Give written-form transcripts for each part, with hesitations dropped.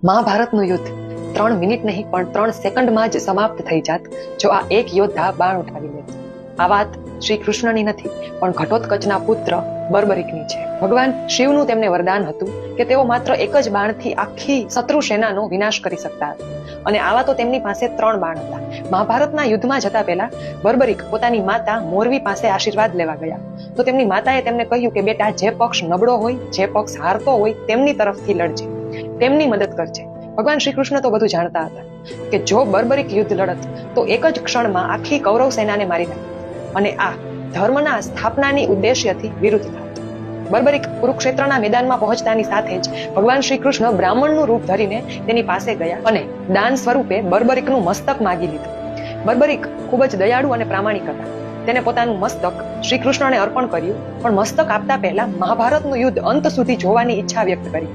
મહાભારતનું યુદ્ધ 3 મિનિટ નહીં પણ 3 સેકન્ડમાં જ સમાપ્ત થઈ જાત જો આ એક યોદ્ધા બાણ ઉઠાવી લેત. આ વાત શ્રી કૃષ્ણની નથી પણ ઘટોત્કચના પુત્ર બર્બરીકની છે. ભગવાન શિવનું તેમને વરદાન હતું કે તેઓ માત્ર એક જ બાણથી આખી શત્રુ સેનાનો વિનાશ કરી શકતા હતા અને આવા તો તેમની પાસે 3 બાણ હતા. મહાભારતના યુદ્ધમાં જતા પહેલા બર્બરીક પોતાની માતા મોરવી પાસે આશીર્વાદ લેવા ગયા તો તેમની માતાએ તેમને કહ્યું કે બેટા, જે પક્ષ નબળો હોય, જે પક્ષ હારતો હોય તેમની તરફથી લડજે, તેમની મદદ કરજે. ભગવાન શ્રી કૃષ્ણ તો બધું જાણતા હતા કે જો બર્બરીક યુદ્ધ લડત તો એક જ ક્ષણમાં આખી કૌરવ સેનાને મારી નાખત અને આ ધર્મના સ્થાપનાની ઉદ્દેશ્યથી વિરુદ્ધ થાત. બર્બરીક કુરુક્ષેત્રના મેદાનમાં પહોંચતાની સાથે જ ભગવાન શ્રી કૃષ્ણ બ્રાહ્મણનું રૂપ ધરીને તેની પાસે ગયા અને દાન સ્વરૂપે બર્બરીકનું મસ્તક માગી લીધું. બર્બરીક ખૂબ જ દયાળુ અને પ્રામાણિક હતા. તેને પોતાનું મસ્તક શ્રી કૃષ્ણને અર્પણ કર્યું, પણ મસ્તક આપતા પહેલા મહાભારતનું યુદ્ધ અંત સુધી જોવાની ઈચ્છા વ્યક્ત કરી.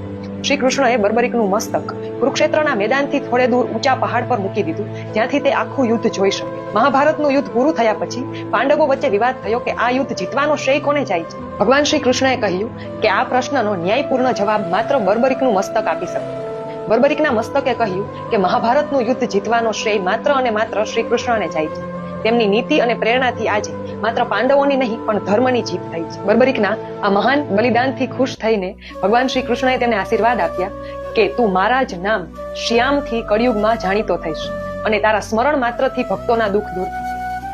શ્રી કૃષ્ણએ બર્બરીકનું મસ્તક કુરુક્ષેત્રના મેદાનથી થોડે દૂર ઊંચા પહાડ પર મૂકી દીધું, જ્યાંથી તે આખું યુદ્ધ જોઈ શકે. મહાભારતનું યુદ્ધ પૂરું થયા પછી પાંડવો વચ્ચે વિવાદ થયો કે આ યુદ્ધ જીતવાનો શ્રેય કોને જાય છે. ભગવાન શ્રી કૃષ્ણએ કહ્યું કે આ પ્રશ્નનો ન્યાયપૂર્ણ જવાબ માત્ર બર્બરીકનું મસ્તક આપી શકે. બર્બરીકના મસ્તકે કહ્યું કે મહાભારતનું યુદ્ધ જીતવાનો શ્રેય માત્ર અને માત્ર શ્રી કૃષ્ણને જાય છે. તેમની નીતિ અને પ્રેરણાથી આજે માત્ર પાંડવોની નહીં પણ ધર્મની જીત થઈ છે. બર્બરીકના આ મહાન બલિદાનથી ખુશ થઈને ભગવાન શ્રી કૃષ્ણએ તેમને આશીર્વાદ આપ્યા કે તું મારા જ નામ શ્યામથી કળિયુગમાં જાણીતો થઈશ અને તારા સ્મરણ માત્રથી ભક્તોના દુઃખ દૂર થશે.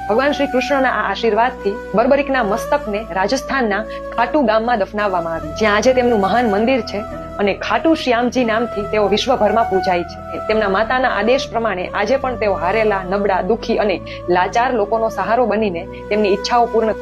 ભગવાન શ્રી કૃષ્ણના આ આશીર્વાદથી બર્બરીકના મસ્તકને રાજસ્થાનના ખાટુ ગામમાં દફનાવવામાં આવ્યું, જ્યાં આજે તેમનું મહાન મંદિર છે અને ખાટુ શ્યામજી નામથી તેઓ વિશ્વભરમાં પૂજાય છે. તેમના માતાના આદેશ પ્રમાણે આજે પણ તેઓ હારેલા, નબળા, દુઃખી અને લાચાર લોકોનો સહારો બનીને તેમની ઈચ્છાઓ પૂર્ણ